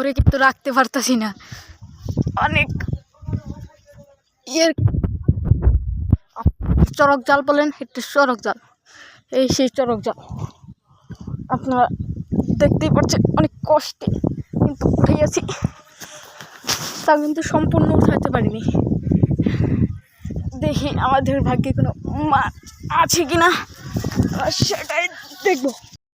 ধরে কিন্তু রাখতে পারতাছি না, অনেক ইয়ের চরক জাল বলেন, এটা চরক জাল, এই সেই চরক জাল। আপনারা দেখতেই পাচ্ছেন অনেক কষ্টে কিন্তু উঠাইয়াছি, তা কিন্তু সম্পূর্ণ উঠাইতে পারিনি। দেখি আমাদের ভাগ্যে কোনো মাছ আছে কিনা, সেটাই দেখবো।